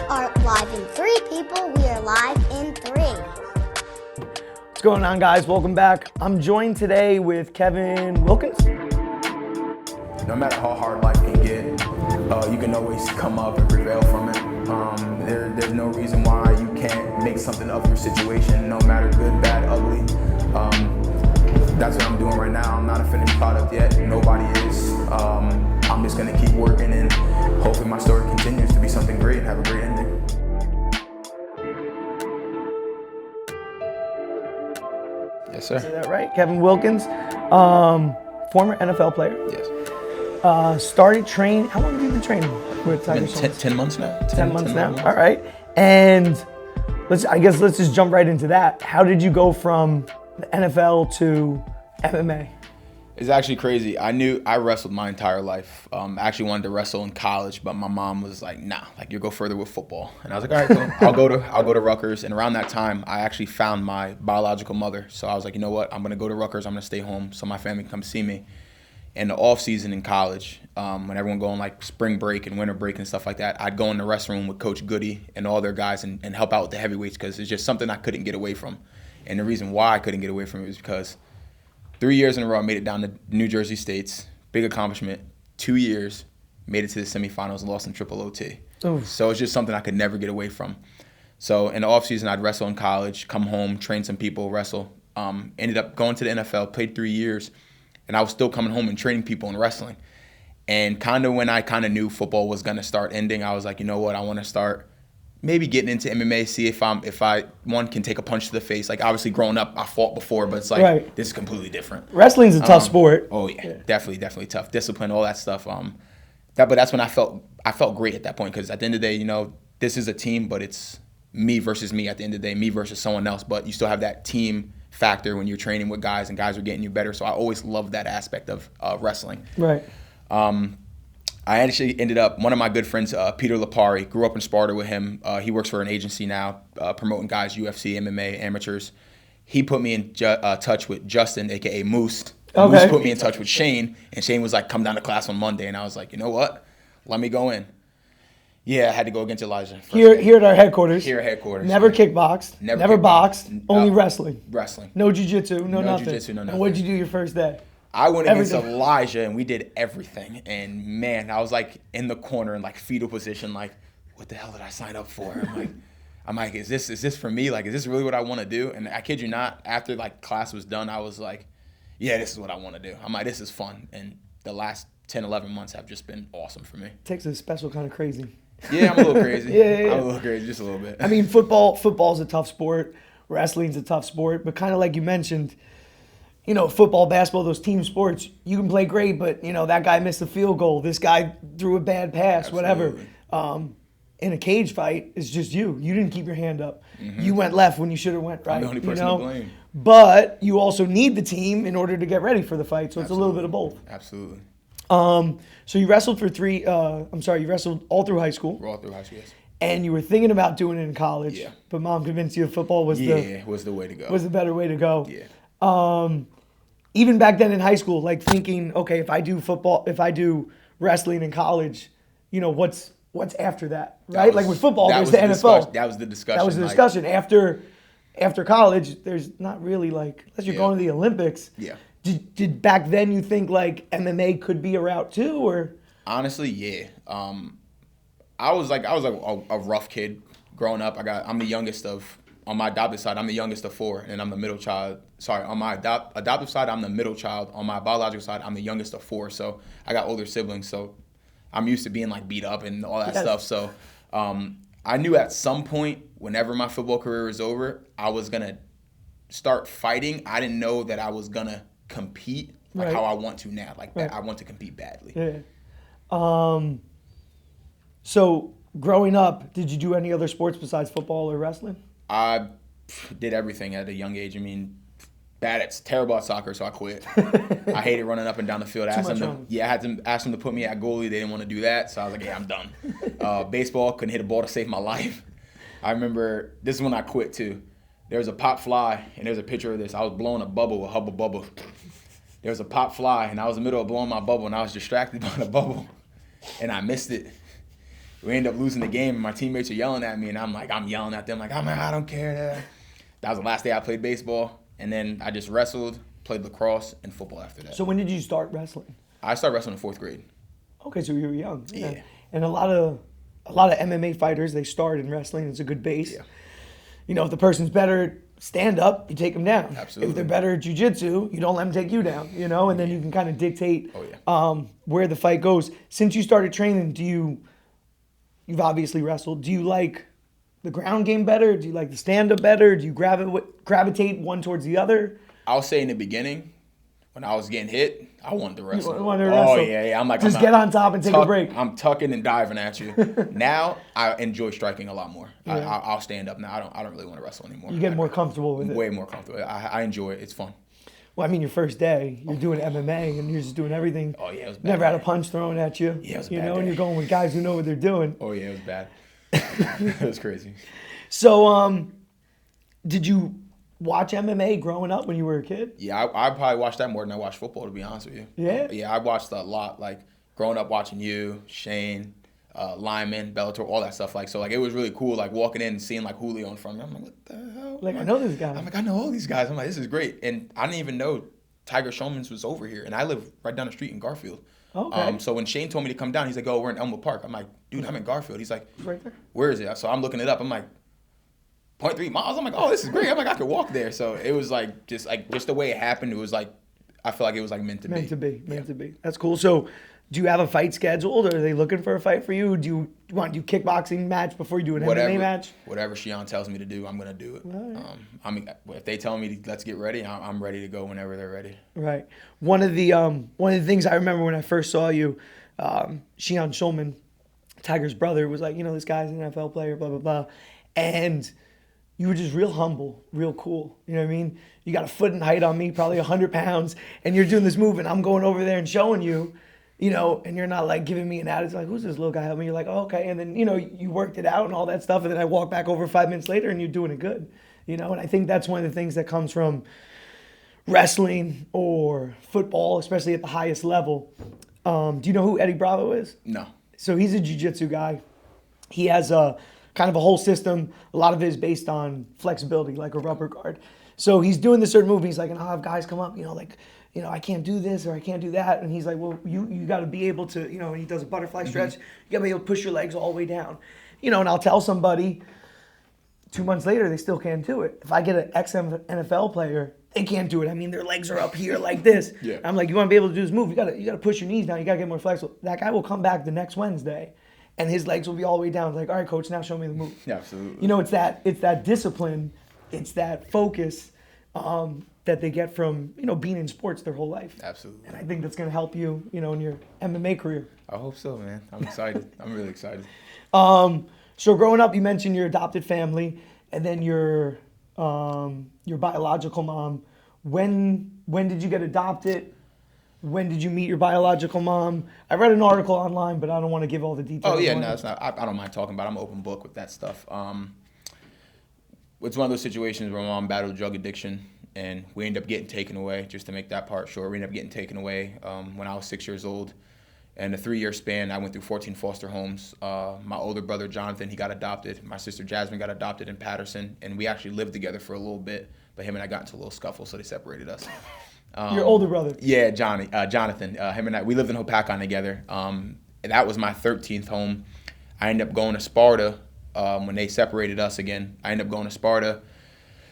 aren't live in 3 people, we are live in 3. What's going on, guys? Welcome back. I'm joined today with Kevin Wilkins. No matter how hard life can get, you can always come up and prevail from it. There's no reason why you can't make something of your situation, no matter good, bad, ugly. That's what I'm doing right now. I'm not a finished product yet. Nobody is. I'm just gonna keep working and hopefully my story continues to be something great and have a great ending. Yes, sir. Is that right? Kevin Wilkins, former NFL player. Yes. Started training. How long have you been training with Tiger Schulmann? 10 months now. 10 months now. All right. And let's just jump right into that. How did you go from the NFL to MMA? It's actually crazy. I wrestled my entire life. I actually wanted to wrestle in college, but my mom was like, nah, like you go further with football. And I was like, all right, cool. I'll go to Rutgers. And around that time, I actually found my biological mother. So I was like, you know what? I'm gonna go to Rutgers. I'm gonna stay home so my family can come see me. In the off season in college, when everyone go on like spring break and winter break and stuff like that, I'd go in the restroom with Coach Goody and all their guys and help out with the heavyweights because it's just something I couldn't get away from. And the reason why I couldn't get away from it was because 3 years in a row, I made it down to New Jersey States. Big accomplishment. 2 years, made it to the semifinals and lost in triple OT. Oof. So it's just something I could never get away from. So in the offseason, I'd wrestle in college, come home, train some people, wrestle. Ended up going to the NFL, played 3 years, and I was still coming home and training people in wrestling. And kind of when I kind of knew football was going to start ending, I was like, you know what, I want to start maybe getting into MMA, see if I can take a punch to the face. Like obviously growing up, I fought before, but it's like right. This is completely different. Wrestling's a tough sport. Oh yeah, definitely tough. Discipline, all that stuff. But that's when I felt great at that point because at the end of the day, you know, this is a team, but it's me versus me at the end of the day, me versus someone else. But you still have that team factor when you're training with guys and guys are getting you better. So I always loved that aspect of wrestling. Right. I actually ended up, one of my good friends, Peter Lapari, grew up in Sparta with him. He works for an agency now, promoting guys, UFC, MMA, amateurs. He put me in touch with Justin, a.k.a. Moose. Okay. Moose put me in touch with Shane, and Shane was like, come down to class on Monday. And I was like, you know what? Let me go in. Yeah, I had to go against Elijah. Here at our headquarters. Here at headquarters. Never kickboxed. Never boxed. Only wrestling. Wrestling. No jiu-jitsu, no nothing. Jiu-jitsu, no nothing. And what did you do your first day? I went against Elijah, and we did everything. And, man, I was, like, in the corner in, like, fetal position, like, what the hell did I sign up for? I'm like, is this for me? Like, is this really what I want to do? And I kid you not, after, like, class was done, I was like, yeah, this is what I want to do. I'm like, this is fun. And the last 10, 11 months have just been awesome for me. Takes a special kind of crazy. Yeah, I'm a little crazy. Yeah. I'm a little crazy, just a little bit. I mean, football's a tough sport. Wrestling's a tough sport. But kind of like you mentioned, you know, football, basketball, those team sports, you can play great, but, you know, that guy missed a field goal. This guy threw a bad pass, Absolutely. whatever. In a cage fight, it's just you. You didn't keep your hand up. Mm-hmm. You went left when you should have went right. I'm the only person to blame. But you also need the team in order to get ready for the fight, so it's a little bit of both. Absolutely. So you wrestled you wrestled all through high school. All through high school, yes. And you were thinking about doing it in college. Yeah. But mom convinced you that football was was the way to go. Was the better way to go. Yeah. Even back then in high school, like thinking, okay, if I do wrestling in college, you know, what's after that, right? Like with football, there's the NFL. That was the discussion. That was the discussion. After college, there's not really like, unless you're going to the Olympics. Yeah. Did back then you think like MMA could be a route too, or? Honestly, yeah. I was a rough kid growing up. I'm the youngest on my adopted side, I'm the youngest of 4, and I'm the middle child. Sorry, on my adoptive side, I'm the middle child. On my biological side, I'm the youngest of 4. So I got older siblings. So I'm used to being like beat up and all that stuff. So I knew at some point, whenever my football career was over, I was gonna start fighting. I didn't know that I was gonna compete like how I want to now. Like I want to compete badly. Yeah. So growing up, did you do any other sports besides football or wrestling? I did everything at a young age. I mean, terrible at soccer, so I quit. I hated running up and down the field. I had to ask them to put me at goalie. They didn't want to do that, so I was like, yeah, I'm done. Baseball, couldn't hit a ball to save my life. I remember, this is when I quit too. There was a pop fly, and there's a picture of this. I was blowing a bubble, a Hubble bubble. There was a pop fly, and I was in the middle of blowing my bubble, and I was distracted by the bubble, and I missed it. we ended up losing the game, and my teammates are yelling at me, and I'm yelling at them, like, I don't care. That was the last day I played baseball, and then I just wrestled, played lacrosse, and football after that. So when did you start wrestling? I started wrestling in 4th grade. Okay, so you were young. Yeah. And a lot of MMA fighters, they start in wrestling. It's a good base. Yeah. You know, if the person's better at stand-up, you take them down. Absolutely. If they're better at jiu-jitsu, you don't let them take you down, you know? And then you can kind of dictate where the fight goes. Since you started training, you've obviously wrestled, do you like the ground game better? Do you like the stand-up better? Do you gravitate one towards the other? I'll say in the beginning, when I was getting hit, I wanted to wrestle. You wanted to wrestle. Oh, yeah. I'm like, just get on top and take a break. I'm tucking and diving at you. Now, I enjoy striking a lot more. Yeah. I'll stand up now. I don't really want to wrestle anymore. You get more comfortable with it. Way more comfortable. I enjoy it. It's fun. Well, I mean, your first day, you're doing MMA and you're just doing everything. Oh, yeah, it was bad. Never had a punch thrown at you. Yeah, it was You bad know, day. and you're going with guys who know what they're doing. Oh, yeah, it was bad. It was crazy. So, did you watch MMA growing up when you were a kid? Yeah, I probably watched that more than I watched football, to be honest with you. Yeah? Yeah, I watched a lot, like, growing up watching you, Shane, Lyman, Bellator, all that stuff. Like, so, like, it was really cool, like, walking in and seeing, like, Julio in front of me. I'm like, what the hell? Like, I know this guy. I'm like, I know all these guys. I'm like, this is great. And I didn't even know Tiger Schulmann was over here. And I live right down the street in Garfield. Okay. So when Shane told me to come down, he's like, oh, we're in Elmwood Park. I'm like, dude, I'm in Garfield. He's like, Right there. where is it? So I'm looking it up. I'm like, 0.3 miles. I'm like, oh, this is great. I'm like, I could walk there. So it was like just the way it happened. It was like, I feel like it was like meant to be. Meant to be. That's cool. So, do you have a fight scheduled, or are they looking for a fight for you? Do you want to do kickboxing match before you do an MMA match? Whatever Shion tells me to do, I'm gonna do it. Right. I mean, if they tell me let's get ready, I'm ready to go whenever they're ready. Right. One of the things I remember when I first saw you, Shion Schulmann, Tiger's brother, was like, you know, this guy's an NFL player, blah blah blah, and you were just real humble, real cool. You know what I mean? You got a foot in height on me, probably 100 pounds, and you're doing this move, and I'm going over there and showing you, you know, and you're not like giving me an attitude, like, who's this little guy? I mean, you're like, oh, okay. And then, you know, you worked it out and all that stuff, and then I walk back over 5 minutes later, and you're doing it good, you know? And I think that's one of the things that comes from wrestling or football, especially at the highest level. Do you know who Eddie Bravo is? No. So he's a jiu-jitsu guy. He has a kind of a whole system. A lot of it is based on flexibility, like a rubber guard. So he's doing this certain move. He's like, and I'll have guys come up, you know, like, you know, I can't do this or I can't do that. And he's like, well, you got to be able to, you know, and he does a butterfly stretch. You got to be able to push your legs all the way down. You know, and I'll tell somebody 2 months later, they still can't do it. If I get an ex-NFL player, they can't do it. I mean, their legs are up here like this. Yeah. I'm like, you want to be able to do this move, you got to push your knees down. You got to get more flexible. That guy will come back the next Wednesday, and his legs will be all the way down. It's like, all right, coach, now show me the move. Yeah, absolutely. You know, it's that discipline, it's that focus that they get from, you know, being in sports their whole life. Absolutely. And I think that's going to help you, you know, in your MMA career. I hope so, man. I'm excited. I'm really excited. So growing up, you mentioned your adopted family, and then your biological mom. When did you get adopted? When did you meet your biological mom? I read an article online, but I don't want to give all the details. Oh yeah, no, it's not. I don't mind talking about it. I'm an open book with that stuff. It's one of those situations where my mom battled drug addiction, and we ended up getting taken away. Just to make that part short, we ended up getting taken away when I was 6 years old. In a 3-year span, I went through 14 foster homes. My older brother, Jonathan, he got adopted. My sister, Jasmine, got adopted in Patterson. And we actually lived together for a little bit. But him and I got into a little scuffle, so they separated us. Your older brother? Yeah, Jonathan. Him and I, we lived in Hopatcon together. And that was my 13th home. I ended up going to Sparta when they separated us again. I ended up going to Sparta.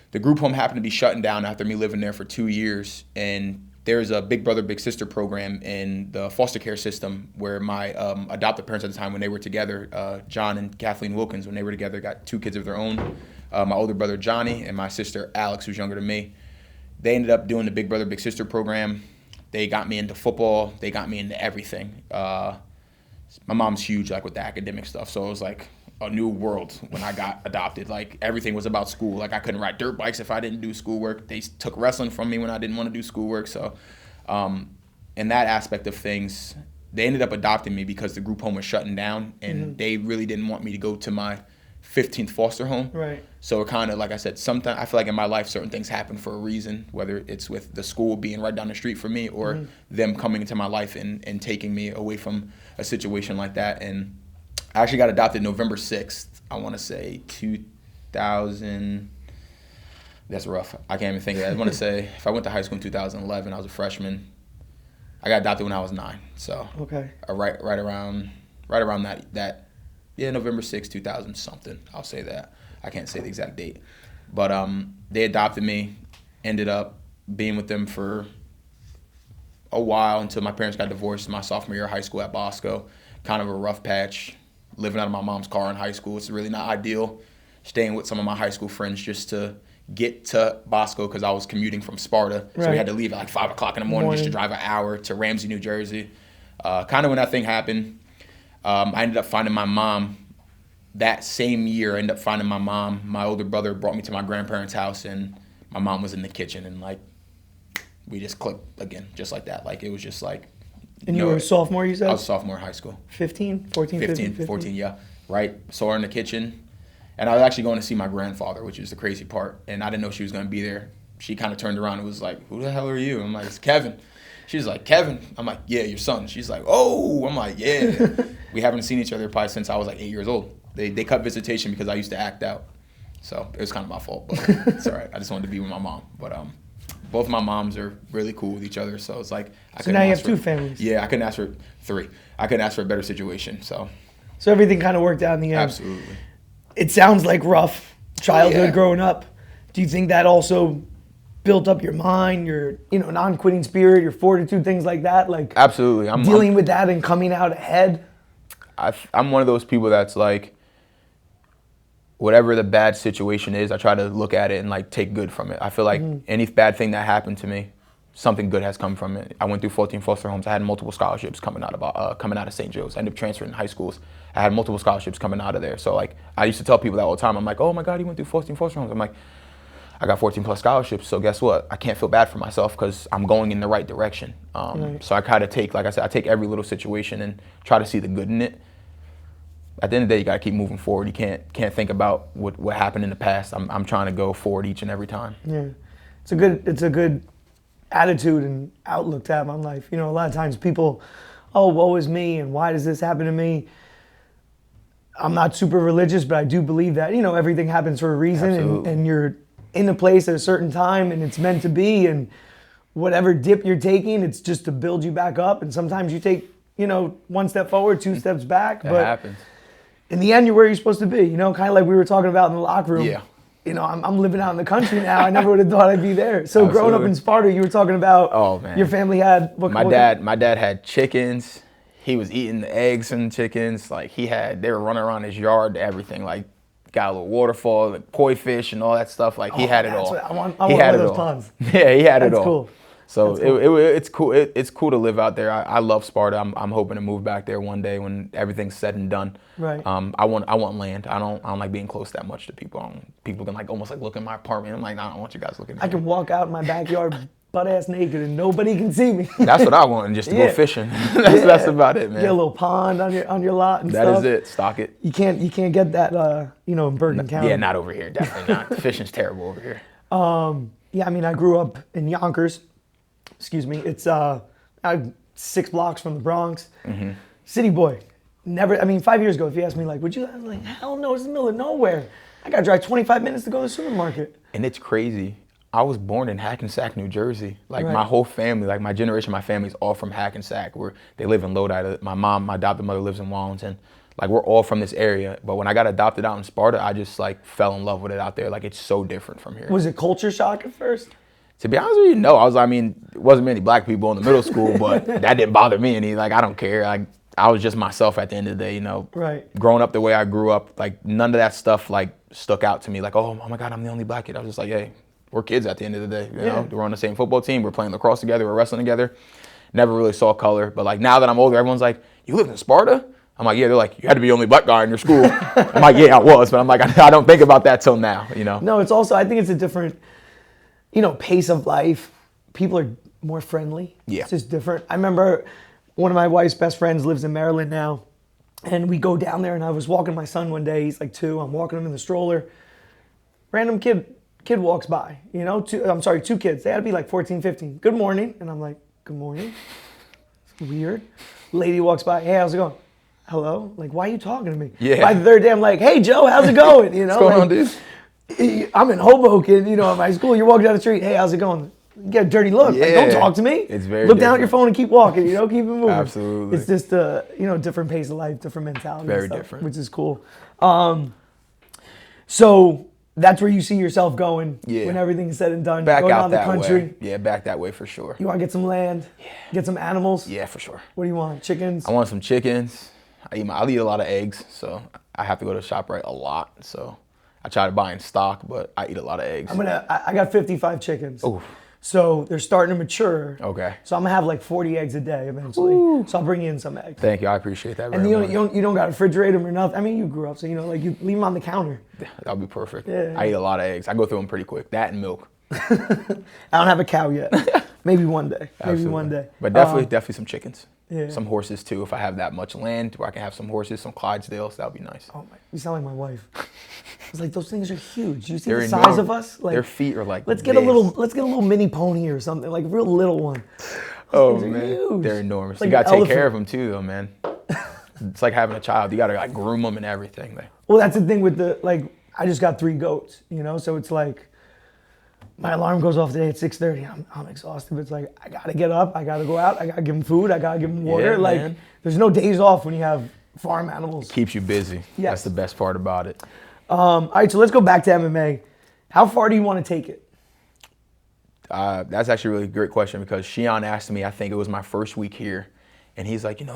The group home happened to be shutting down after me living there for 2 years. And there's a big brother, big sister program in the foster care system where my adoptive parents at the time, when they were together, John and Kathleen Wilkins, when they were together, got 2 kids of their own. My older brother, Johnny, and my sister, Alex, who's younger than me. They ended up doing the big brother, big sister program. They got me into football. They got me into everything. My mom's huge, like, with the academic stuff, so it was like a new world when I got adopted. Like, everything was about school. Like, I couldn't ride dirt bikes if I didn't do schoolwork. They took wrestling from me when I didn't want to do schoolwork. So in that aspect of things, they ended up adopting me because the group home was shutting down, and they really didn't want me to go to my 15th foster home. Right. So it kind of, like I said, sometimes I feel like in my life certain things happen for a reason, whether it's with the school being right down the street from me or them coming into my life and taking me away from a situation like that. And I actually got adopted November 6th. I want to say 2000. That's rough. I can't even think of that. I want to say if I went to high school in 2011, I was a freshman. I got adopted when I was 9. So Okay. right around that. Yeah, November 6th, 2000 something. I'll say that. I can't say the exact date. But they adopted me. Ended up being with them for a while until my parents got divorced my sophomore year of high school at Bosco. Kind of a rough patch. Living out of my mom's car in high school. It's really not ideal. Staying with some of my high school friends just to get to Bosco because I was commuting from Sparta. So we had to leave at like 5 o'clock in the morning just to drive an hour to Ramsey, New Jersey. Kind of when that thing happened, I ended up finding my mom. That same year, I ended up finding my mom. My older brother brought me to my grandparents' house, and my mom was in the kitchen, and like we just clicked again, just like that. Like it was just like. And you were a sophomore, you said? I was a sophomore in high school. 15, 15. 14, yeah. Right? Saw her in the kitchen. And I was actually going to see my grandfather, which is the crazy part. And I didn't know she was going to be there. She kind of turned around and was like, who the hell are you? I'm like, it's Kevin. She's like, Kevin? I'm like, yeah, your son. She's like, oh. I'm like, yeah. We haven't seen each other probably since I was like 8 years old. They cut visitation because I used to act out. So it was kind of my fault, but it's all right. I just wanted to be with my mom. But both my moms are really cool with each other. So it's like So now you have 2 families. Yeah, I couldn't ask for 3. I couldn't ask for a better situation. So everything kind of worked out in the end. Absolutely. It sounds like rough childhood growing up. Do you think that also built up your mind, your non-quitting spirit, your fortitude, things like that? Like absolutely. I'm dealing with that and coming out ahead? I'm one of those people that's like, whatever the bad situation is, I try to look at it and like take good from it. I feel like any bad thing that happened to me, something good has come from it. I went through 14 foster homes. I had multiple scholarships coming out of St. Joe's. I ended up transferring in high schools. I had multiple scholarships coming out of there. So like I used to tell people that all the time. I'm like, oh my God, you went through 14 foster homes. I'm like, I got 14 plus scholarships. So guess what? I can't feel bad for myself because I'm going in the right direction. So I kind of take, like I said, I take every little situation and try to see the good in it. At the end of the day, you got to keep moving forward. You can't think about what happened in the past. I'm trying to go forward each and every time. Yeah, it's a good attitude and outlook to have on life. A lot of times people, oh, woe is me, and why does this happen to me? I'm not super religious, but I do believe that everything happens for a reason, and you're in a place at a certain time, and it's meant to be. And whatever dip you're taking, it's just to build you back up. And sometimes you take 1 step forward, 2 steps back. That but happens. In the end, you're where you're supposed to be, kind of like we were talking about in the locker room. Yeah. I'm living out in the country now. I never would have thought I'd be there. So growing up in Sparta, you were talking about your family had my dad had chickens. He was eating the eggs and chickens. Like they were running around his yard, everything. Like got a little waterfall, like koi fish and all that stuff. Like he had it all. I want one of those ponds. Yeah, he had it all. That's cool. So it's cool. It's cool to live out there. I love Sparta. I'm hoping to move back there one day when everything's said and done. Right. I want land. I don't like being close that much to people. People can almost look in my apartment. I'm like, nah, I don't want you guys looking at me. I can walk out in my backyard butt ass naked and nobody can see me. That's what I want, and just to go fishing. That's about it, man. Get a little pond on your lot and stuff. That is it. Stock it. You can't get that in Bergen County. Yeah, not over here. Definitely not. Fishing's terrible over here. Yeah, I mean, I grew up in Yonkers. Excuse me. It's 6 blocks from the Bronx. Mm-hmm. City boy. Never. I mean, 5 years ago, if you asked me, would you? I was like, hell no. It's in the middle of nowhere. I gotta drive 25 minutes to go to the supermarket. And it's crazy. I was born in Hackensack, New Jersey. My whole family, my generation, my family's all from Hackensack. They live in Lodi. My adopted mother lives in Wallington. We're all from this area. But when I got adopted out in Sparta, I just fell in love with it out there. It's so different from here. Was it culture shock at first? To be honest with you, no. It wasn't many black people in the middle school, but that didn't bother me any. I don't care. I was just myself at the end of the day, Right. Growing up the way I grew up, none of that stuff stuck out to me. Oh my God, I'm the only black kid. I was just like, hey, we're kids at the end of the day. You know, we're on the same football team. We're playing lacrosse together. We're wrestling together. Never really saw color. But now that I'm older, everyone's like, you lived in Sparta? I'm like, yeah. They're like, you had to be the only black guy in your school. I'm like, yeah, I was. But I'm like, I don't think about that till now, No, it's also, I think it's a different, pace of life. People are more friendly. Yeah. It's just different. I remember one of my wife's best friends lives in Maryland now. And we go down there and I was walking my son one day. He's 2. I'm walking him in the stroller. Random kid walks by, 2 kids. They had to be 14, 15. Good morning. And I'm like, good morning. It's weird. Lady walks by. Hey, how's it going? hello? Like, why are you talking to me? Yeah. By the third day, I'm like, hey, Joe, how's it going? You know, What's going on, dude? I'm in Hoboken, you know, at my school. You're walking down the street. Hey, how's it going? You get a dirty look. Like, don't talk to me. It's very Look down at different. your phone and keep walking, you know, keep it moving. Absolutely. It's just a, you know, different pace of life, different mentality. Very and stuff, different. Which is cool. So that's where you see yourself going when everything's said and done. Back going out out the that country. way. Yeah, back that way for sure. You want to get some land? Get some animals? Yeah, for sure. What do you want? Chickens? I want some chickens. I'll eat a lot of eggs, so I have to go to ShopRite a lot. So I try to buy in stock, but I eat a lot of eggs. I got 55 chickens. Oof. So they're starting to mature. Okay. So I'm gonna have like 40 eggs a day eventually. Ooh. So I'll bring you in some eggs. Thank you. I appreciate that and very much. you don't got to refrigerate them or nothing. I mean, you grew up, so you know, like you leave them on the counter. That'll be perfect. Yeah. I eat a lot of eggs. I go through them pretty quick. That and milk. I don't have a cow yet. Maybe one day. Maybe one day. But definitely some chickens. Yeah. Some horses too. If I have that much land where I can have some horses, some Clydesdales, that would be nice. Oh my! You sound like my wife. I was like, those things are huge. You see They're the size enormous. of us? Like, their feet are like. Let's get a little mini pony or something, like a real little one. Oh things are man, huge. they're enormous. Like You gotta an take care of elephant. them too, though, man. It's like having a child. You gotta like groom them and everything. Well, that's the thing with I just got 3 goats, you know, so it's like my alarm goes off today at 6:30. I'm exhausted, but it's like I gotta get up, I gotta go out, I gotta give them food, I gotta give them water. Yeah, like man. there's no days off when you have farm animals. Keeps you busy. Yes. That's the best part about it. All right, so let's go back to MMA. How far do you want to take it? That's actually a really great question because Shion asked me, I think it was my first week here, and he's like, you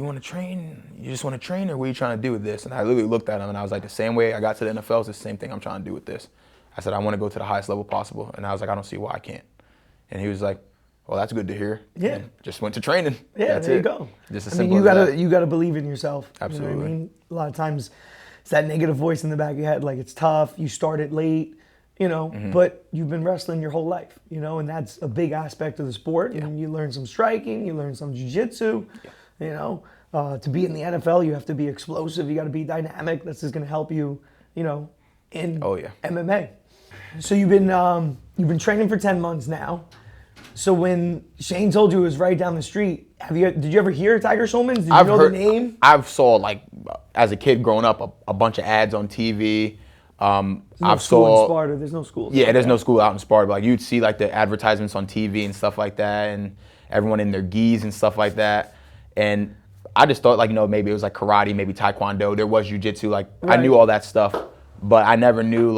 want to train? You just want to train, or what are you trying to do with this? And I literally looked at him and I was like, the same way I got to the NFL is the same thing I'm trying to do with this. I said, I want to go to the highest level possible, and I was like, I don't see why I can't. And he was like, well, that's good to hear. Yeah. And just went to training. Yeah, That's there it. you go. Just as I mean, simple as that. you gotta believe in yourself. Absolutely. You know what I mean? A lot of times, it's that negative voice in the back of your head, like it's tough. You started late, you know, but you've been wrestling your whole life, you know, and that's a big aspect of the sport. Yeah. And you learn some striking, you learn some jiu-jitsu, you know. To be in the NFL, you have to be explosive. You got to be dynamic. That's just gonna help you, you know, in MMA. So you've been training for 10 months now. So when Shane told you it was right down the street, did you ever hear Tiger Schulmann? Did you know the name? I've saw as a kid growing up a bunch of ads on TV. There's no school in Sparta. There's no school. Yeah, there's no school out in Sparta. But like you'd see like the advertisements on TV and stuff like that, and everyone in their gis and stuff like that. And I just thought maybe it was like karate, maybe taekwondo. There was jiu-jitsu. I knew all that stuff, but I never knew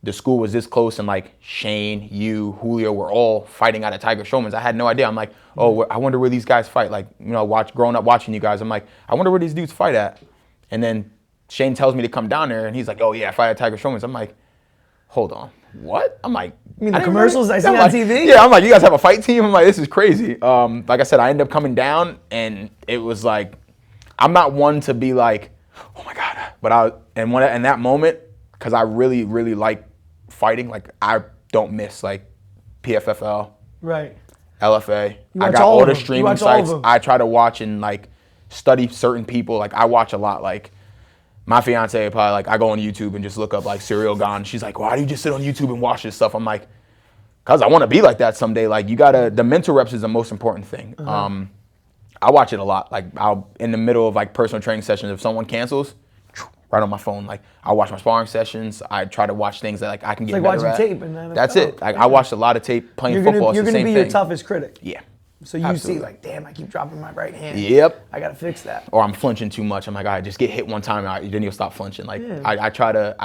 the school was this close, and Shane, you, Julio were all fighting out at Tiger Schulmann's. I had no idea. I'm like, oh, I wonder where these guys fight. Growing up watching you guys, I'm like, I wonder where these dudes fight at. And then Shane tells me to come down there, and he's like, oh yeah, I fight at Tiger Schulmann's. I'm like, hold on, what? I'm like, you mean the commercials I see on TV? Yeah, I'm like, you guys have a fight team? I'm like, this is crazy. Like I said, I ended up coming down, and it was like, I'm not one to be like, oh my God. But in that moment, because I really, really like fighting, I don't miss PFFL, right, LFA. I got all the streaming sites. All I try to watch and study certain people. I watch a lot. My fiance probably I go on YouTube and just look up Serial Gone. She's like, why do you just sit on YouTube and watch this stuff? I'm like, cause I want to be like that someday. The mental reps is the most important thing. I watch it a lot. I'll in the middle of personal training sessions, if someone cancels, right on my phone. I watch my sparring sessions. I try to watch things that I can get better at. Watching tape in the NFL. That's it. I watched a lot of tape playing football. You're gonna be your toughest critic. Yeah. So you Absolutely. see damn, I keep dropping my right hand. Yep. I gotta fix that. Or I'm flinching too much. I'm like, all right, just get hit one time, then you'll stop flinching. I try to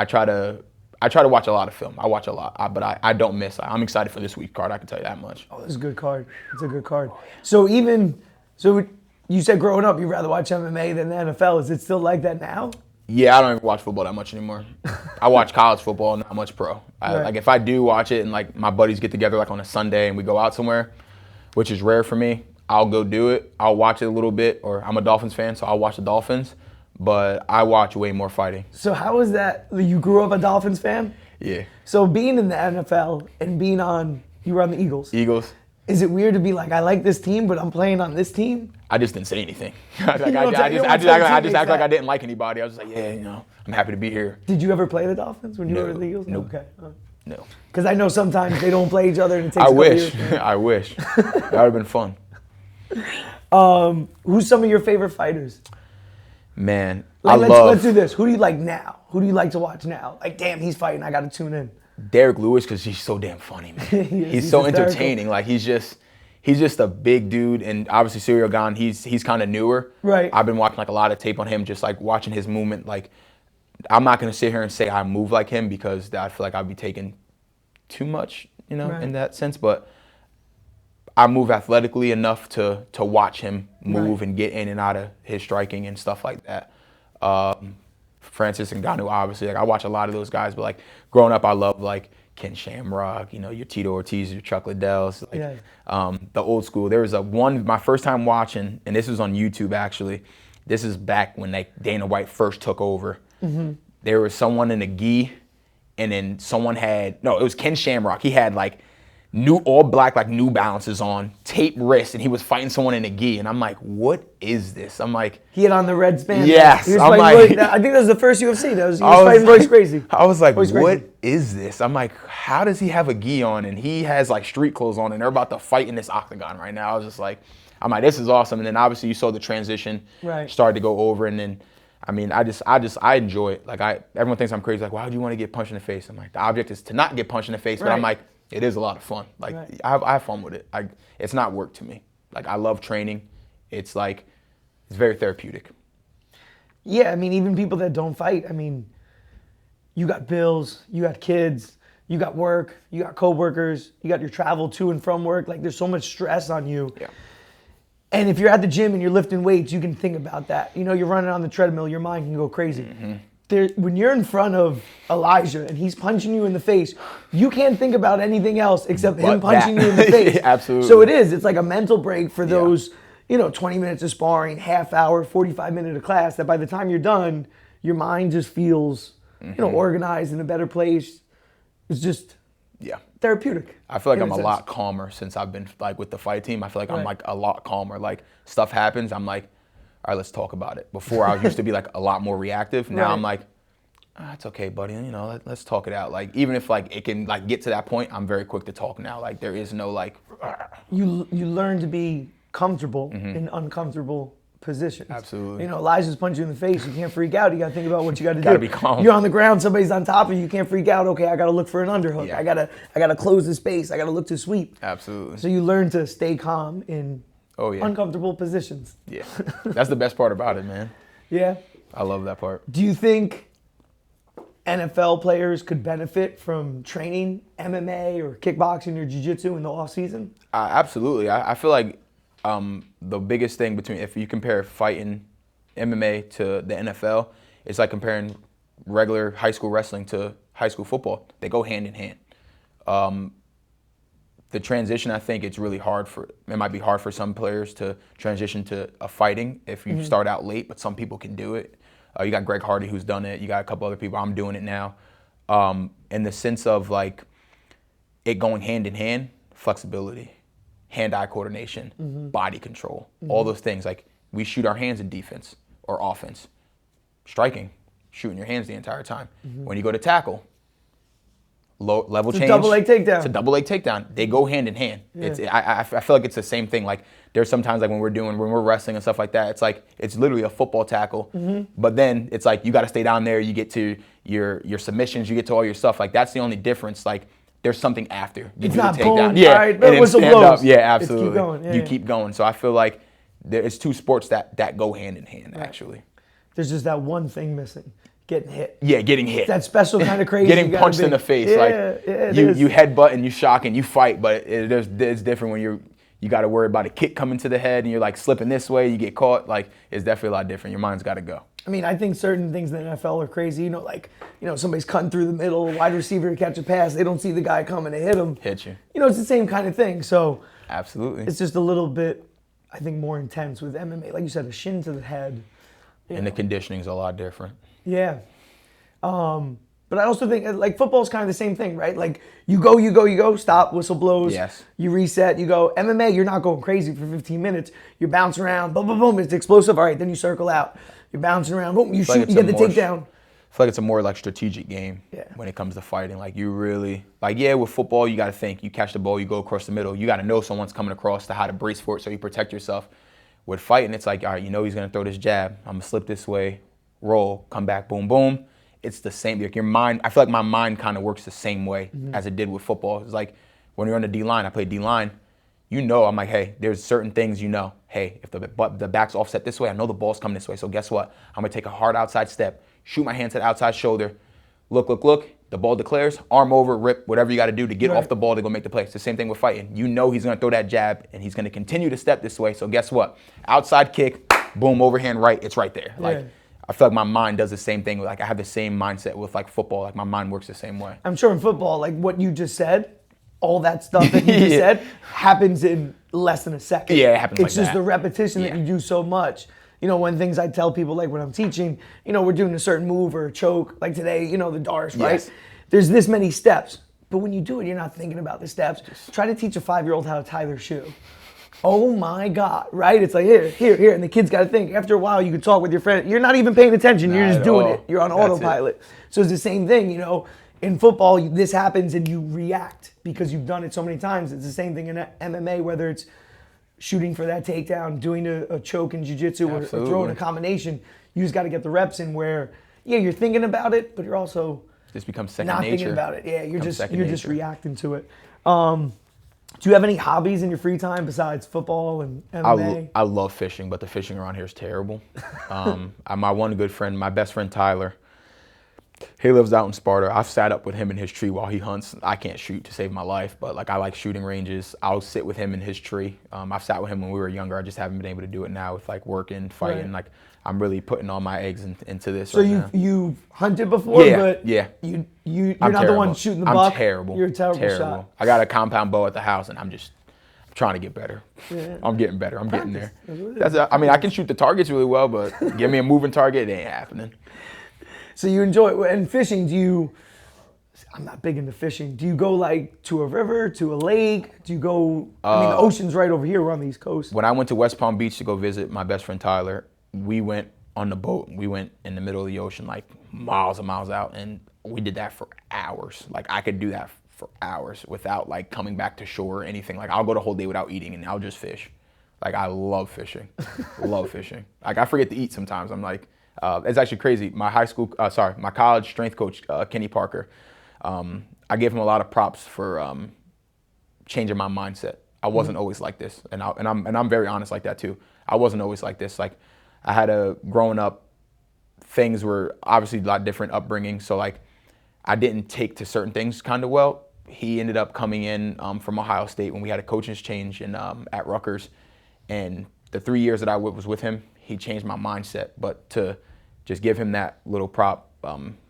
watch a lot of film. I watch a lot, but I don't miss. I'm excited for this week's card. I can tell you that much. Oh, this is a good card. It's a good card. So you said growing up you'd rather watch MMA than the NFL. Is it still like that now? Yeah, I don't even watch football that much anymore. I watch college football, not much pro. Right. If I do watch it and my buddies get together on a Sunday and we go out somewhere, which is rare for me, I'll go do it. I'll watch it a little bit, or I'm a Dolphins fan, so I'll watch the Dolphins. But I watch way more fighting. So how is that? You grew up a Dolphins fan? Yeah. So being in the NFL and you were on the Eagles. Eagles. Is it weird to be like, I like this team, but I'm playing on this team? I just didn't say anything. I just act like I didn't like anybody. I was just like, yeah, I'm happy to be here. Did you ever play the Dolphins when you were with the Eagles? Nope. Okay. No. Because I know sometimes they don't play each other and it takes I a couple wish. years. I wish. That would have been fun. Who's some of your favorite fighters? Man, Like, let's do this. Who do you like now? Who do you like to watch now? Like, damn, he's fighting. I got to tune in. Derek Lewis, because he's so damn funny, man. he's so hysterical. entertaining. Like, he's just a big dude. And obviously, Cyril Gane, he's kind of newer. Right. I've been watching like a lot of tape on him, just like watching his movement. Like, I'm not gonna sit here and say I move like him because I feel like I'd be taking too much, Right. in that sense. But I move athletically enough to watch him move Right. and get in and out of his striking and stuff like that. Francis Ngannou, obviously, like I watch a lot of those guys, but like growing up, I love like Ken Shamrock, your Tito Ortiz, your Chuck Liddells, like the old school. There was my first time watching, and this was on YouTube actually. This is back when Dana White first took over. Mm-hmm. There was someone in a gi, and then it was Ken Shamrock. He had like new all black, like New Balances on, taped wrist, and he was fighting someone in a gi. And I'm like, what is this? I'm like, He had on the red span. Yes, He was I'm fighting like- I think that was the first UFC. He was fighting Royce Gracie. I was like, Royce what Gracie. is this? I'm like, how does he have a gi on and he has like street clothes on and they're about to fight in this octagon right now? I was just like, this is awesome. And then obviously you saw the transition started to go over, and then I enjoy it. Like everyone thinks I'm crazy. Like, why would you want to get punched in the face? I'm like, the object is to not get punched in the face, but I'm like, it is a lot of fun. Like I have fun with it. It's not work to me. Like I love training. It's very therapeutic. Yeah, even people that don't fight. You got bills, you got kids, you got work, you got coworkers, you got your travel to and from work. Like there's so much stress on you. Yeah. And if you're at the gym and you're lifting weights, you can think about that. You're running on the treadmill, your mind can go crazy. Mm-hmm. When you're in front of Elijah and he's punching you in the face, you can't think about anything else except him punching you in the face. Absolutely. So it's like a mental break for those, 20 minutes of sparring, half hour, 45 minutes of class, that by the time you're done, your mind just feels, organized in a better place. It's just therapeutic. I feel like I'm a lot calmer since I've been like with the fight team. I feel like I'm like a lot calmer. Like stuff happens, I'm like, all right, let's talk about it. Before I used to be like a lot more reactive. Now I'm like, it's okay, buddy. Let's talk it out. Like even if like it can like get to that point, I'm very quick to talk now. Like there is no like. You learn to be comfortable in uncomfortable positions. Absolutely. Elijah's punching you in the face. You can't freak out. You got to think about what you got to do. Gotta be calm. You're on the ground. Somebody's on top of you. You can't freak out. Okay, I got to look for an underhook. Yeah. I gotta close the space. I got to look to sweep. Absolutely. So you learn to stay calm in uncomfortable positions. Yeah. That's the best part about it, man. Yeah. I love that part. Do you think NFL players could benefit from training MMA or kickboxing or jiu-jitsu in the off season? Absolutely. I feel like the biggest thing if you compare fighting MMA to the NFL, it's like comparing regular high school wrestling to high school football. They go hand in hand. The transition, I think it's really hard it might be hard for some players to transition to a fighting if you start out late, but some people can do it. You got Greg Hardy who's done it. You got a couple other people. I'm doing it now. In the sense of like it going hand in hand, flexibility, hand-eye coordination, body control, all those things. Like we shoot our hands in defense or offense. Striking, shooting your hands the entire time. When you go to tackle, level change. It's a double leg takedown. It's a double leg takedown. They go hand in hand. Yeah. I feel like it's the same thing. Like there's sometimes like when we're wrestling and stuff like that, it's like it's literally a football tackle. But then it's like you got to stay down there. You get to your submissions. You get to all your stuff. Like that's the only difference. Like there's something after. You It's do not the takedown. boom. Yeah, All right, and then whistle stand blows. up. Yeah, It's absolutely. keep going. Yeah, you yeah. keep going. So I feel like it's two sports that go hand in hand actually. There's just that one thing missing. Getting hit. Yeah, getting hit. That special kind of crazy. Getting you gotta punched be. in the face. Yeah, You headbutt and you shock and you fight, but it's different when you got to worry about a kick coming to the head and you're like slipping this way, you get caught. Like it's definitely a lot different. Your mind's got to go. I think certain things in the NFL are crazy. Somebody's cutting through the middle, wide receiver to catch a pass. They don't see the guy coming to hit him. Hit you. It's the same kind of thing. So Absolutely. it's just a little bit, I think, more intense with MMA. Like you said, a shin to the head. And the conditioning's a lot different. Yeah. But I also think like football's kind of the same thing, right? Like you go, stop, whistle blows. Yes. You reset, you go. MMA, you're not going crazy for 15 minutes. You're bouncing around, boom, boom, boom. It's explosive. All right, then you circle out. You're bouncing around, boom, you shoot, you get the takedown. I feel like it's a more like strategic game when it comes to fighting. Like you really, with football, you got to think. You catch the ball, you go across the middle. You got to know someone's coming across to how to brace for it so you protect yourself. With fighting, it's like, all right, you know he's gonna throw this jab. I'm gonna slip this way, roll, come back, boom, boom. It's the same. Like your mind, I feel like my mind kind of works the same way as it did with football. It's like when you're on the D-line, I played D-line. You know, I'm like, hey, there's certain things you know. Hey, if the back's offset this way, I know the ball's coming this way. So guess what? I'm gonna take a hard outside step, shoot my hand to the outside shoulder, look. The ball declares, arm over, rip, whatever you got to do to get off the ball to go make the play. It's the same thing with fighting. You know he's gonna throw that jab and he's gonna continue to step this way. So guess what? Outside kick, boom, overhand right, it's right there. Like I feel like my mind does the same thing. Like I have the same mindset with like football. Like my mind works the same way. I'm sure in football, like what you just said, all that stuff that you just said happens in less than a second. Yeah, it happens It's like just that. the repetition that you do so much. You know, one things I tell people, like when I'm teaching, you know, we're doing a certain move or a choke, like today, you know, the Dars, right? Yes. There's this many steps, but when you do it, you're not thinking about the steps. Try to teach a 5-year-old how to tie their shoe. Oh my God, right? It's like here, and the kid's got to think. After a while, you can talk with your friend. You're not even paying attention. You're just doing it. You're on autopilot. So it's the same thing, you know. In football, this happens and you react because you've done it so many times. It's the same thing in MMA, whether it's shooting for that takedown, doing a choke in jiu-jitsu, or throwing a combination. You just got to get the reps in where, you're thinking about it, but you're also This becomes second not nature. thinking about it. Yeah, you're just nature. reacting to it. Do you have any hobbies in your free time besides football and MMA? I love fishing, but the fishing around here is terrible. My one good friend, my best friend Tyler, he lives out in Sparta. I've sat up with him in his tree while he hunts. I can't shoot to save my life, but like I like shooting ranges. I'll sit with him in his tree. I've sat with him when we were younger. I just haven't been able to do it now with like working, fighting. Right. Like I'm really putting all my eggs into this. So right now. you've hunted before, but yeah. you're I'm not terrible. the one shooting the buck. I'm terrible. You're a terrible shot. I got a compound bow at the house, and I'm trying to get better. Yeah. I'm getting better. I'm getting there. I mean, I can shoot the targets really well, but give me a moving target, it ain't happening. So you enjoy it. And fishing, I'm not big into fishing. Do you go like to a river, to a lake? Do you go, the ocean's right over here. We're on the East Coast. When I went to West Palm Beach to go visit my best friend Tyler, we went on the boat. We went in the middle of the ocean, like miles and miles out, and we did that for hours. Like I could do that for hours without like coming back to shore or anything. Like I'll go the whole day without eating and I'll just fish. Like I love fishing. Love fishing. Like I forget to eat sometimes. I'm like, it's actually crazy. My college strength coach, Kenny Parker, I gave him a lot of props for changing my mindset. I wasn't always like this, and I'm very honest like that too. I wasn't always like this. Like I had growing up, things were obviously a lot different upbringing. So like I didn't take to certain things kind of well. He ended up coming in from Ohio State when we had a coaching change at Rutgers, and the 3 years that I was with him, he changed my mindset. But to just give him that little prop,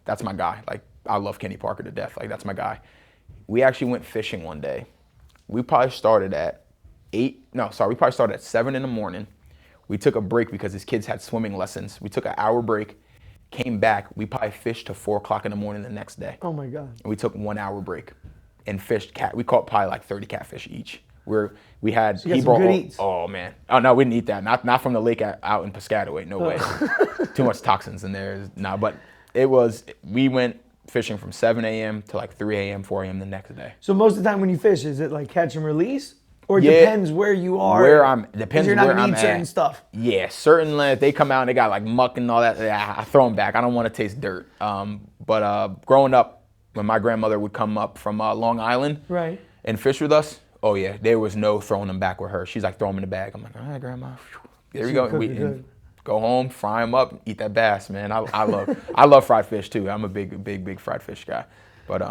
that's my guy. Like I love Kenny Parker to death. Like that's my guy. We actually went fishing one day. We probably started at 7 in the morning. We took a break because his kids had swimming lessons. We took an hour break, came back. We probably fished to 4 o'clock in the morning the next day. Oh my God. And we took 1 hour break and fished We caught probably like 30 catfish each. We had, so you got some good eats. Oh man. Oh no, we didn't eat that. Not from the lake out in Piscataway. No way. Too much toxins in there. But we went fishing from 7 a.m. to like 3 a.m., 4 a.m. the next day. So most of the time when you fish, is it like catch and depends or it depends where you are? Depends you're where not gonna I'm eat certain at. Stuff. Yeah, certainly if they come out and they got like muck and all that, I throw them back. I don't want to taste dirt. But growing up, when my grandmother would come up from Long Island and fish with us, oh yeah, there was no throwing them back with her. She's like, throw them in the bag. I'm like, all right, Grandma. There we go. Go home, fry them up, eat that bass, man. I love fried fish too. I'm a big fried fish guy. But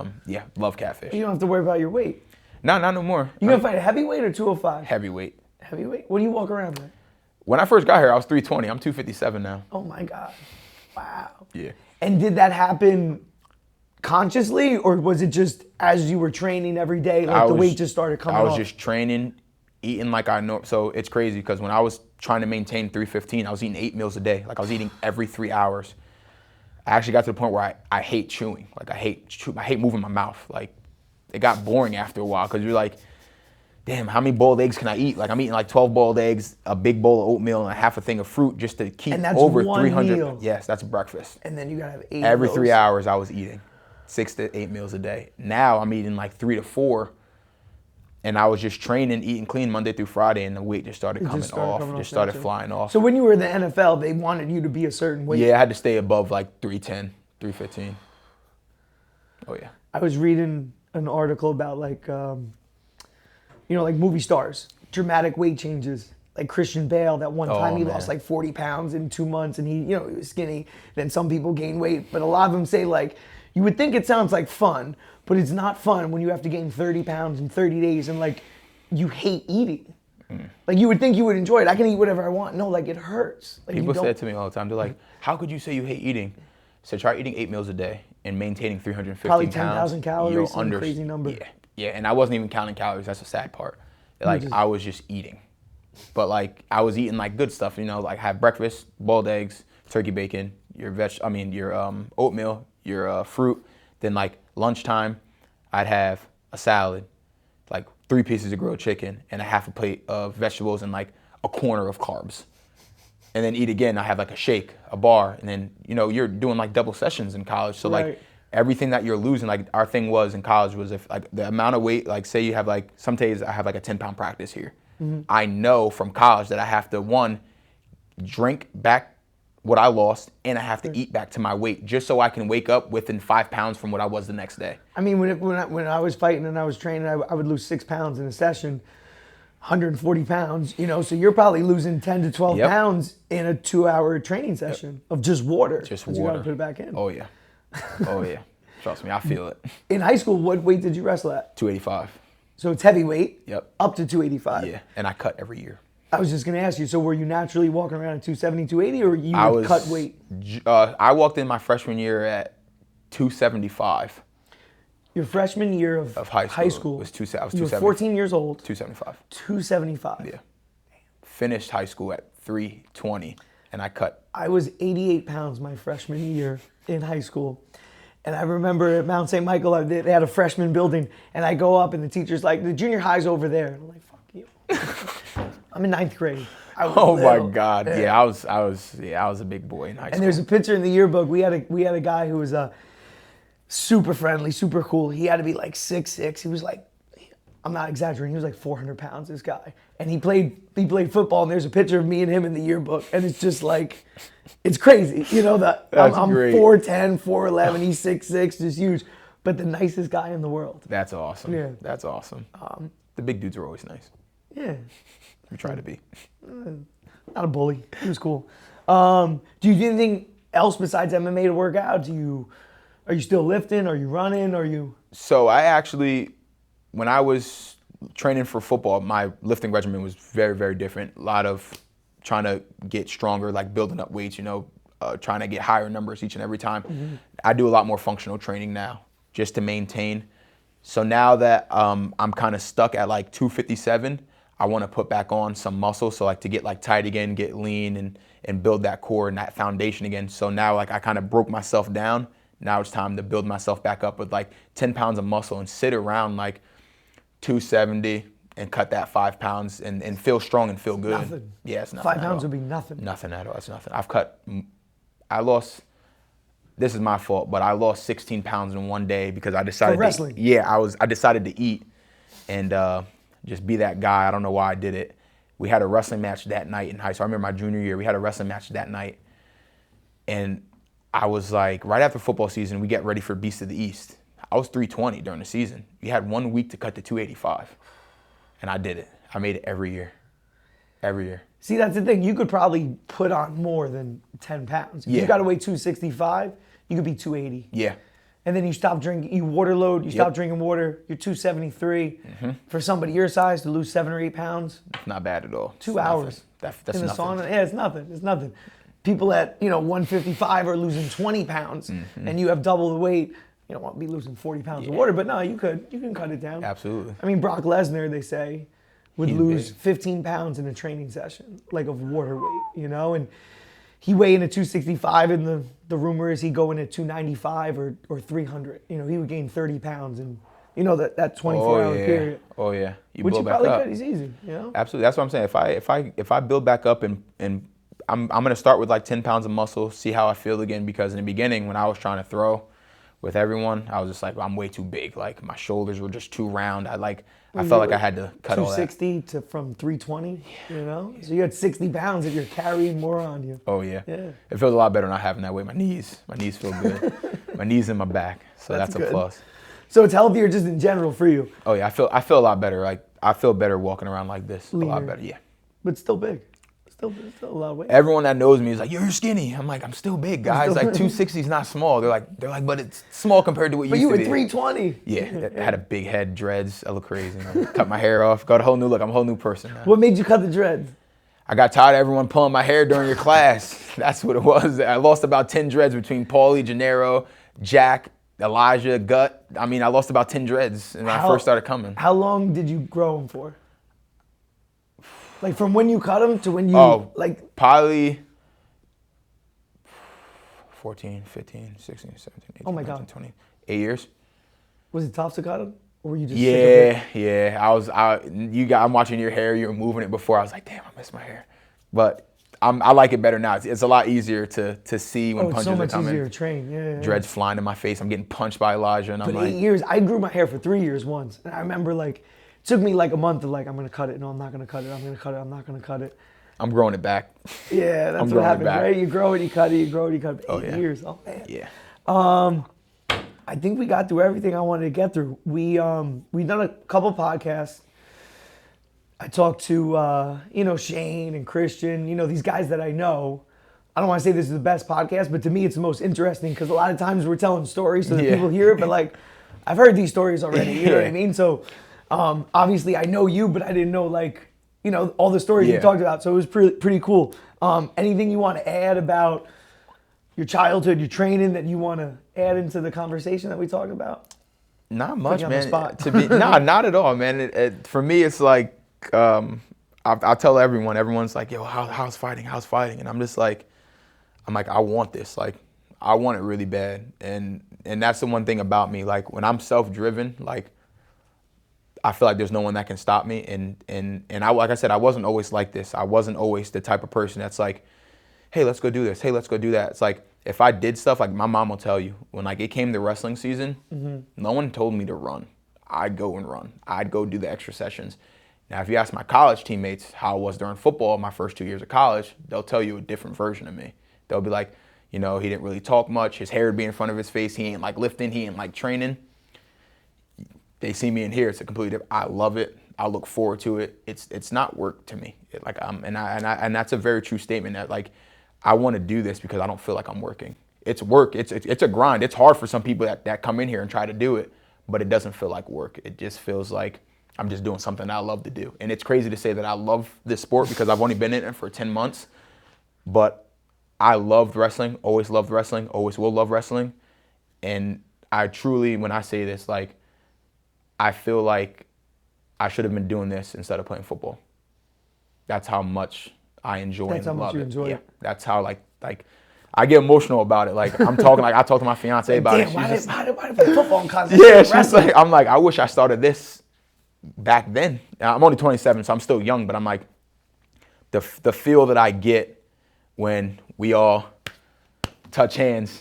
love catfish. You don't have to worry about your weight. No, not no more. You gonna fight a heavyweight or 205? Heavyweight. Heavyweight? What do you walk around with? When I first got here, I was 320. I'm 257 now. Oh my God. Wow. Yeah. And did that happen consciously, or was it just as you were training every day, like the weight just started coming off? I was just training, eating like I know. So it's crazy because when I was trying to maintain 315, I was eating 8 meals a day. Like I was eating every 3 hours. I actually got to the point where I hate chewing. Like I hate moving my mouth. Like it got boring after a while because you're like, damn, how many boiled eggs can I eat? Like I'm eating like 12 boiled eggs, a big bowl of oatmeal, and a half a thing of fruit just to keep over 300. Meal. Yes, that's breakfast. And then you gotta have 8 every of 3 hours I was eating 6 to 8 meals a day. Now I'm eating like 3 to 4. And I was just training, eating clean Monday through Friday, and the weight just started coming off, just started flying off. So when you were in the NFL, they wanted you to be a certain weight? Yeah, I had to stay above like 310, 315. Oh, yeah. I was reading an article about like, like movie stars, dramatic weight changes. Like Christian Bale, that one time he lost like 40 pounds in 2 months, and he was skinny. Then some people gain weight, but a lot of them say like, you would think it sounds like fun, but it's not fun when you have to gain 30 pounds in 30 days and like you hate eating. Like you would think you would enjoy it. I can eat whatever I want. No, like it hurts. Like, people say it to me all the time. They're like, how could you say you hate eating? So try eating 8 meals a day and maintaining 350 probably pounds. 10,000 calories, some crazy number. Yeah, and I wasn't even counting calories. That's the sad part. Like I was just eating. But like I was eating like good stuff, like have breakfast, boiled eggs, turkey bacon, your oatmeal, your fruit. Then like lunchtime, I'd have a salad, like 3 pieces of grilled chicken, and a half a plate of vegetables and like a corner of carbs. And then eat again. I have like a shake, a bar, and then you're doing like double sessions in college. So like everything that you're losing, like our thing was in college was if like the amount of weight, like say you have like some days I have like a 10-pound practice here. I know from college that I have to, one, drink back what I lost, and I have to eat back to my weight just so I can wake up within 5 pounds from what I was the next day. I mean, when I was fighting and I was training, I would lose 6 pounds in a session, 140 pounds, so you're probably losing 10 to 12 pounds in a 2-hour training session of just water. Just water. You gotta put it back in. Oh, yeah. Oh, yeah. Trust me, I feel it. In high school, what weight did you wrestle at? 285. So it's heavyweight. Yep. Up to 285. Yeah, and I cut every year. I was just going to ask you, so were you naturally walking around at 270, 280, or you would cut weight? I walked in my freshman year at 275. Your freshman year of high school was 270. You were 14 years old. 275. 275. Yeah. Finished high school at 320, and I cut. I was 88 pounds my freshman year in high school. And I remember at Mount St. Michael, they had a freshman building, and I go up, and the teacher's like, the junior high's over there. And I'm like, fuck you. I'm in 9th grade. Oh my God! Yeah, I was a big boy in high school. And there's a picture in the yearbook. We had a guy who was super friendly, super cool. He had to be like 6'6". He was like, I'm not exaggerating. He was like 400 pounds. This guy, and he played football. And there's a picture of me and him in the yearbook, and it's just like, it's crazy. That I'm 4'10", 4'11". He's 6'6", just huge, but the nicest guy in the world. That's awesome. Yeah, that's awesome. The big dudes are always nice. Yeah. We try to be. Not a bully. He was cool. Do you do anything else besides MMA to work out? Are you still lifting? Are you running? So I actually, when I was training for football, my lifting regimen was very, very different. A lot of trying to get stronger, like building up weights, trying to get higher numbers each and every time. Mm-hmm. I do a lot more functional training now just to maintain. So now that I'm kind of stuck at like 257, I want to put back on some muscle, so like to get like tight again, get lean and build that core and that foundation again. So now like I kind of broke myself down. Now it's time to build myself back up with like 10 pounds of muscle and sit around like 270 and cut that 5 pounds and feel strong and feel good. Nothing. Yeah, it's nothing. 5 pounds would be nothing. Nothing at all. It's nothing. I lost. This is my fault, but I lost 16 pounds in one day because I decided. For wrestling. I decided to eat and just be that guy. I don't know why I did it. We had a wrestling match that night in high school. I remember my junior year, we had a wrestling match that night. And I was like, right after football season, we get ready for Beast of the East. I was 320 during the season. You had 1 week to cut to 285. And I did it. I made it every year. Every year. See, that's the thing. You could probably put on more than 10 pounds. If you got to weigh 265, you could be 280. Yeah. And then you stop drinking, you water load, you stop drinking water, you're 273. Mm-hmm. For somebody your size to lose 7 or 8 pounds. Not bad at all. 2 hours. That's in the nothing. sauna. Yeah, it's nothing. It's nothing. People at 155 are losing 20 pounds, and you have double the weight. You don't want to be losing 40 pounds of water, but no, you can cut it down. Absolutely. I mean, Brock Lesnar, they say, would lose 15 pounds in a training session, like of water weight, and he weighed in at 265, and the rumor is he'd go in at 295 or 300. He would gain 30 pounds in, that 24-hour period. Oh yeah. You Which blow you back probably up. could. He's easy. Absolutely. That's what I'm saying. If I build back up and I'm gonna start with like 10 pounds of muscle, see how I feel again, because in the beginning when I was trying to throw, with everyone, I was just like, I'm way too big. Like my shoulders were just too round. I felt like I had to cut all that. 260 to from 320, you know? So you had 60 pounds that you're carrying more on you. Oh, yeah. It feels a lot better not having that weight. My knees feel good. My knees and my back. So that's a plus. So it's healthier just in general for you. Oh, yeah. I feel a lot better. Like I feel better walking around like this. Leaner. A lot better, yeah. But still big. Still a lot of weight. Everyone that knows me is like, you're skinny. I'm like, I'm still big, guys. Like 260 is not small. They're like, but it's small compared to what But used to be. But you were 320. Yeah, I had a big head, dreads. I look crazy. Cut my hair off. Got a whole new look. I'm a whole new person now. What made you cut the dreads? I got tired of everyone pulling my hair during your class. That's what it was. I lost about 10 dreads between Paulie, Gennaro, Jack, Elijah, Gut. I mean, I lost about 10 dreads when I first started coming. How long did you grow them for? Like from when you cut them to when you, probably 14, 15, 16, 17, 18, oh my 19, God. 20, 8 years. Was it tough to cut them? Or were you just sick of it? Yeah. I'm watching your hair. You were moving it before. I was like, damn, I miss my hair. But I like it better now. It's a lot easier to see when punches are coming. It's so much easier to train. Yeah. Dreads flying in my face. I'm getting punched by Elijah, and I'm like, 8 years. I grew my hair for 3 years once, and I remember it took me like a month to I'm gonna cut it. No, I'm not gonna cut it. I'm gonna cut it. I'm not gonna cut it. I'm growing it back. Yeah, that's what happens, right? You grow it, you cut it. You grow it, you cut it. 8 years. Oh man. Yeah. I think we got through everything I wanted to get through. We've done a couple podcasts. I talked to Shane and Christian, these guys that I know. I don't want to say this is the best podcast, but to me it's the most interesting because a lot of times we're telling stories so that people hear it, but I've heard these stories already, you know what I mean? So obviously I know you, but I didn't know all the stories you talked about, so it was pretty cool. Anything you want to add about your childhood, your training that you want to add into the conversation that we talked about? Not much, man. Not at all, man. For me, it's like I tell everyone. Everyone's like, "Yo, how's fighting? How's fighting?" And I'm just like, I want this. Like, I want it really bad. And that's the one thing about me. Like, when I'm self-driven, I feel like there's no one that can stop me. And I, like I said, I wasn't always like this. I wasn't always the type of person that's like, hey, let's go do this. Hey, let's go do that. It's like, if I did stuff, like my mom will tell you, when it came to wrestling season, no one told me to run. I'd go and run. I'd go do the extra sessions. Now, if you ask my college teammates how it was during football, my first 2 years of college, they'll tell you a different version of me. They'll be like, he didn't really talk much. His hair would be in front of his face. He ain't lifting. He ain't training. They see me in here. It's a completely different. I love it. I look forward to it. It's not work to me. And that's a very true statement that I want to do this because I don't feel like I'm working. It's work. It's a grind. It's hard for some people that come in here and try to do it, but it doesn't feel like work. It just feels like I'm just doing something I love to do. And it's crazy to say that I love this sport because I've only been in it for 10 months, but I loved wrestling, always will love wrestling. And I truly, when I say this, I feel like I should have been doing this instead of playing football. That's how much I enjoy That's and how much love you it. enjoy it. That's how I get emotional about it. I'm talking I talk to my fiance about it. Why did I play football in college? Yeah, she's like, I wish I started this back then. I'm only 27, so I'm still young, but I'm like, the feel that I get when we all touch hands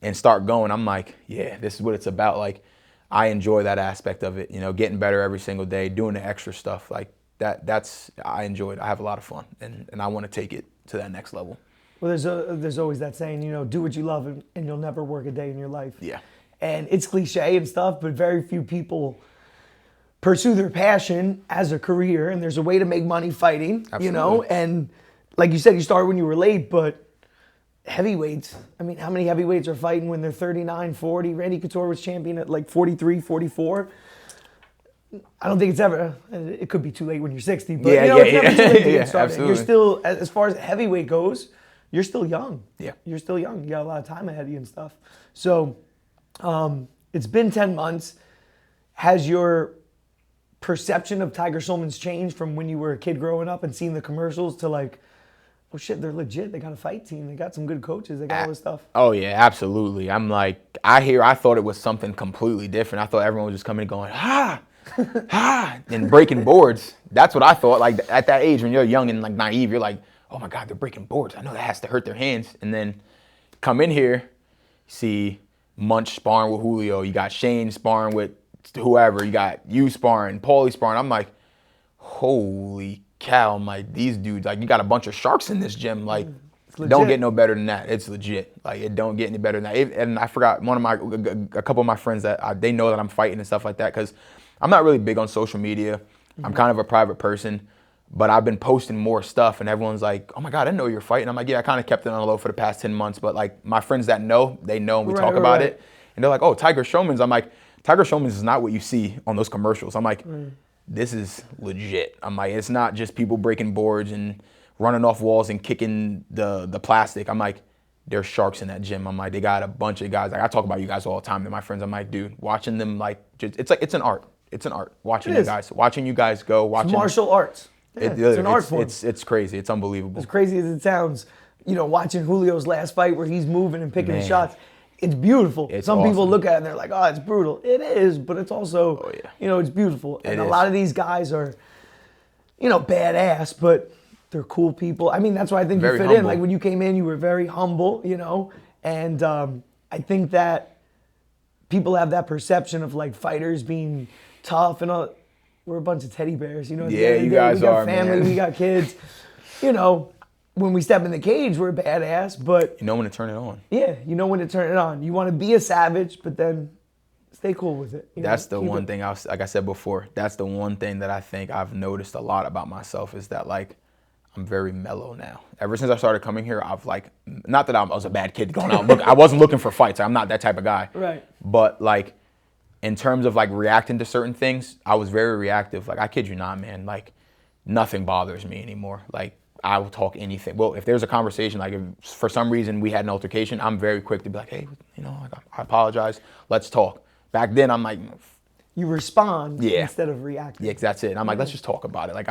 and start going, I'm like, yeah, this is what it's about. I enjoy that aspect of it, getting better every single day, doing the extra stuff I enjoy it. I have a lot of fun, and I want to take it to that next level. Well, there's always that saying, do what you love and you'll never work a day in your life. Yeah. And it's cliche and stuff, but very few people pursue their passion as a career, and there's a way to make money fighting, Absolutely. And like you said, you started when you were late, but heavyweights, how many heavyweights are fighting when they're 39, 40? Randy Couture was champion at 43, 44. I don't think it's ever, it could be too late when you're 60, but it's never too late to get started. Absolutely. You're still, as far as heavyweight goes, you're still young. Yeah. You're still young. You got a lot of time ahead of you and stuff. So it's been 10 months. Has your perception of Tiger Schulmann's changed from when you were a kid growing up and seeing the commercials to oh shit, they're legit. They got a fight team. They got some good coaches. They got all this stuff. Oh yeah, absolutely. I'm I thought it was something completely different. I thought everyone was just coming and going, and breaking boards. That's what I thought. At that age when you're young and naive, you're like, oh my God, they're breaking boards. I know that has to hurt their hands. And then come in here, see Munch sparring with Julio. You got Shane sparring with whoever. You got you sparring, Paulie sparring. I'm like, holy cow! I'm like, these dudes, like, you got a bunch of sharks in this gym. Like, don't get no better than that. It's legit. Like, it don't get any better than that. And I forgot a couple of my friends that they know that I'm fighting and stuff like that, because I'm not really big on social media. I'm kind of a private person, but I've been posting more stuff, and everyone's like, oh my God, I didn't know you're fighting. I'm like, yeah, I kind of kept it on the low for the past 10 months, but like my friends that know, they know, and we talk about it. And they're like, oh, Tiger Schulmann's. I'm like, Tiger Schulmann's is not what you see on those commercials. I'm like, this is legit. I'm like, it's not just people breaking boards and running off walls and kicking the plastic. I'm like, there's sharks in that gym. I'm like, they got a bunch of guys. Like, I talk about you guys all the time to my friends. I'm like, dude, watching them, like, it's an art. It's an art. Watching you guys go. Watching it's martial arts. Yeah, it's an art form. It's crazy. It's unbelievable. As crazy as it sounds, watching Julio's last fight where he's moving and picking his shots, it's beautiful. Some people look at it and they're like, oh, it's brutal. It is, but it's also, it's beautiful. And a lot of these guys are, badass, but they're cool people. I mean, that's why I think you fit in. Like, when you came in, you were very humble, and I think that people have that perception of, like, fighters being tough and all. We're a bunch of teddy bears, Yeah, you guys are, man. We got family, we got kids. When we step in the cage, we're badass, but... You know when to turn it on. Yeah, you know when to turn it on. You want to be a savage, but then stay cool with it. That's the one thing, like I said before, that's the one thing that I think I've noticed a lot about myself is that, like, I'm very mellow now. Ever since I started coming here, I've, like, not that I was a bad kid going out. I wasn't looking for fights. I'm not that type of guy. Right. But, like, in terms of, like, reacting to certain things, I was very reactive. Like, I kid you not, man. Like, nothing bothers me anymore. Like, I will talk anything. Well, if there's a conversation, like if for some reason we had an altercation, I'm very quick to be like, hey, I apologize. Let's talk. Back then, I'm like... You respond instead of reacting. Yeah, that's it. And I'm like, let's just talk about it. Like,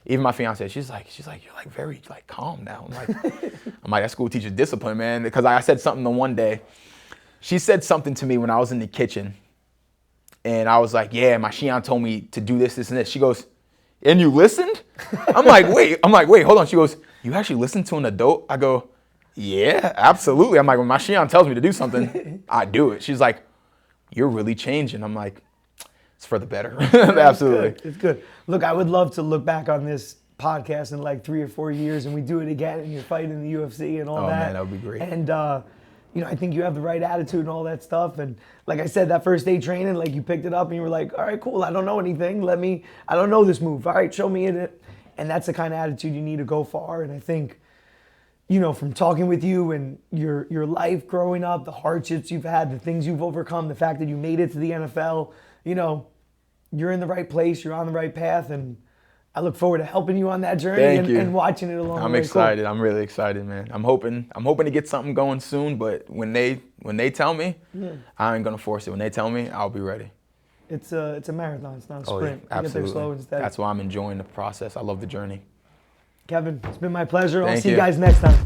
even my fiance, she's like, you're like very like calm now. I'm like, that school teaches discipline, man. Because I said something the one day. She said something to me when I was in the kitchen. And I was like, yeah, my Shion told me to do this, this, and this. She goes, and you listened? I'm like, wait, hold on. She goes, you actually listened to an adult? I go, yeah, absolutely. I'm like, when my Shion tells me to do something, I do it. She's like, you're really changing. I'm like, it's for the better. Absolutely. It's good. Look, I would love to look back on this podcast in like 3 or 4 years and we do it again and you're fighting in the UFC and all that. Oh, man, that would be great. And, I think you have the right attitude and all that stuff. And like I said, that first day training, like you picked it up and you were like, all right, cool. I don't know anything. I don't know this move. All right, show me it. And that's the kind of attitude you need to go far. And I think, from talking with you and your life growing up, the hardships you've had, the things you've overcome, the fact that you made it to the NFL, you're in the right place, you're on the right path. And I look forward to helping you on that journey and watching it along the way. I'm excited. Cool. I'm really excited, man. I'm hoping to get something going soon, but when they tell me, I ain't gonna force it. When they tell me, I'll be ready. It's a marathon, it's not a sprint. Yeah, absolutely. You get there slow and steady. That's why I'm enjoying the process. I love the journey. Kevin, it's been my pleasure. I'll Thank see you guys next time.